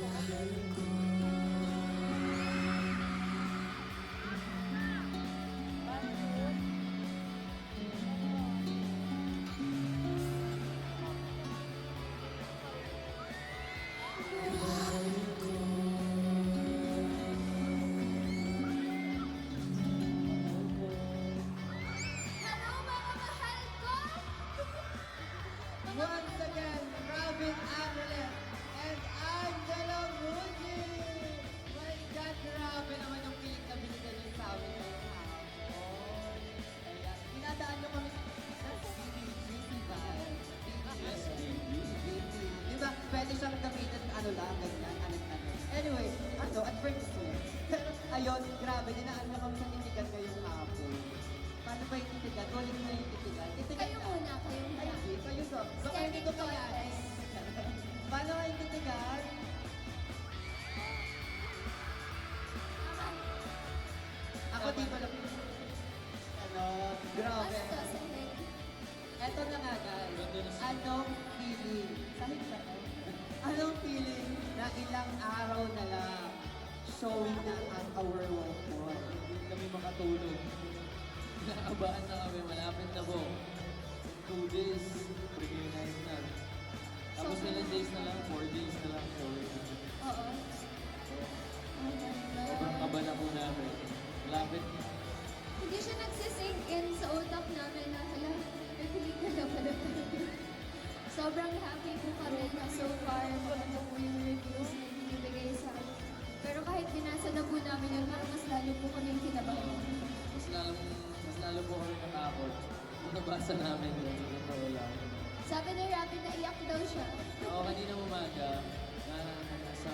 Hello mga mahal ko! Once again, Robin Aguilar and Angela Muji! My God, grabe naman yung piling na binigyan niyo sa amin ngayong hapon. Ayan, dinadaan niyo kami sa BBG, ba? Yes, BBG. Di ba, pwede siyang gamitin ano lang, ganyan, ano. Anyway, at first pero ayun, grabe, dinaan niyo kami sa titigan ngayong hapon. Paano ba yung titigan? Ulit mo yung titigan. Titigan Kayo na. muna, kayo muna. Ay, kayo to. So, kayo Staring dito kaya. contest. Paano nga yung titigan? Ako dito lang. Ano, grabe. Basta sa head. Eto na nga guys. Anong feeling? Sahig ba to? Anong feeling na ilang araw na lang showing na ang Our World Tour? Hindi kami makatulog. Nakabaan na kami, malapit na po. 2 days, premiere night na. Tapos So, ilang days na lang, 4 days na lang showing na. Oo. Oh my Sobrang God. kaba na po namin. Malapit na. Hindi siya nagsisink in sa utak namin na hala, may pelikula pala tayo. Sobrang happy po kami na so far maganda po yung reviews na binibigay sa amin. Pero kahit binasa na po namin yun, parang mas lalo po kami kinabahan. Mas lalo po kami natakot. Kung nabasa namin yun, sa totoo lang. Sabi ni Robin na iyak daw siya. Ako kanina umaga, nasa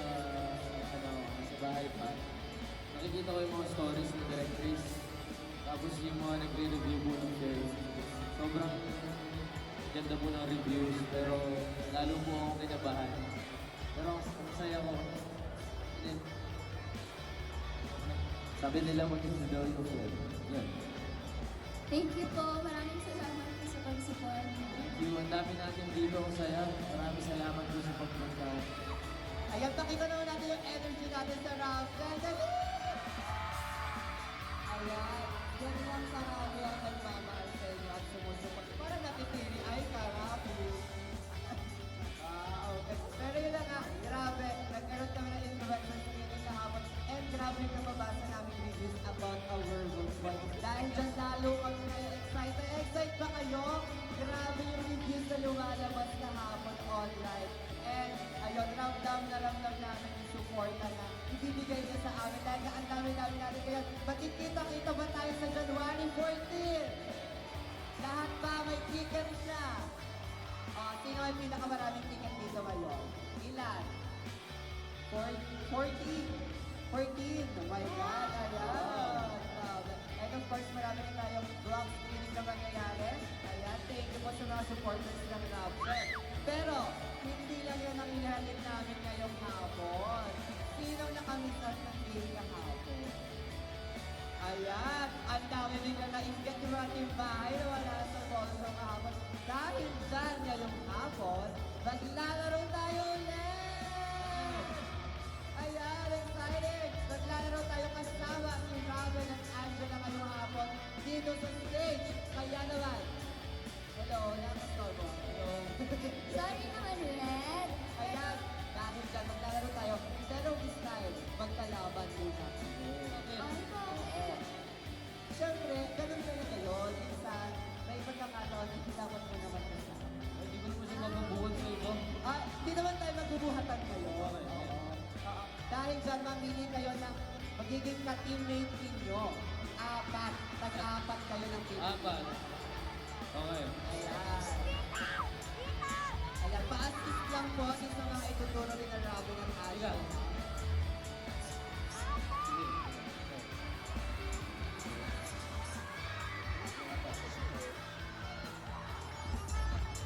bahay pa. Nakikita ko yung mga stories ng directors. Tapos yung mga nagre-review po ng film. Sobrang ganda po ng reviews, pero lalo po akong kinabahan. Pero ang saya ko. And then, sabi nila maganda daw yung film. Yan. Thank you po. Maraming salamat po sa pag-support. Thank you. Ang dami natin dito. Ang saya. Maraming salamat po sa pagpunta. Ayan, pakita naman natin yung energy natin sa Rob. Dali! Ayan, yan lang sa Rob ang nagmamahal sa inyo at sumusuport. Para napipili ay karapi. Okay. Pero yun na nga, grabe. Nagkaroon kami ng influencers ngayon kahapon. And grabe yung nababasa namin reviews about our world. Dahil dyan lalo kami ngayon excited. Excited ba kayo? Grabe yung reviews na lumalabas kahapon online. And ayun, ramdam namin yung support na ibibigay niya sa amin. Dahil nga ang dami-dami natin ngayon. Makikita-kita ba tayo sa January 14? Lahat ba may tickets na? Sino ang pinakamaraming ticket dito ngayon? Ilan? 14? 14? Oh my God, ayan. Grabe. And of course, marami rin tayong vlog screening na mangyayari. Ayan, thank you po sa mga supporters ng Rapture. Pero, hindi lang yan ang inahalin namin ngayong hapon. Sino nakamitas ng game kahapon? Ayan, ang dami din na naingat yung ating bahay na wala sa sponsor kahapon. Dahil dyan ngayong hapon, maglalaro tayo ulit! Ayan, excited! Maglalaro tayo kasama si Robin at Angela ngayong hapon dito sa stage. Kaya naman, hello, nakastaw mo. Hello. Sorry naman, Red. Ayan, dahil dyan maglalaro tayo. Pero this time, magkalaban muna. Ay, bakit? Siyempre, ganun talaga yun. Minsan, may pagkakataon na dapat mo naman kasama. Hindi ko naman siya magbubuhat sa iba. Hindi naman tayo magbubuhatan kayo. Okay. Oo. Dahil dyan, mamili kayo ng magiging ka-teammate ninyo. Tag-apat kayo ng teammate. Apat. Okay. Ayan. Ayan, pa-assist lang po sa mga ituturo ni na Robin at Ilan? Angela.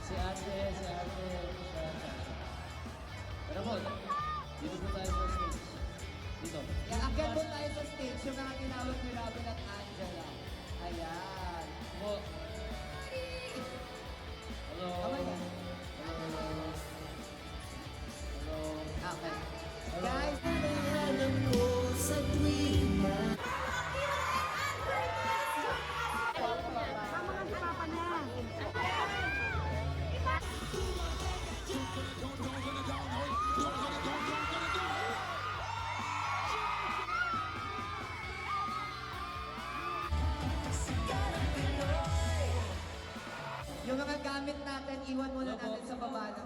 Si ate. Pero po, dito po tayo sa stage. Dito. Akyat po tayo sa stage yung mga tinawag ni Robin at Angela. Ayan. Po. Hello. Oh my God. Hello. Okay. iwan muna Opo. natin sa baba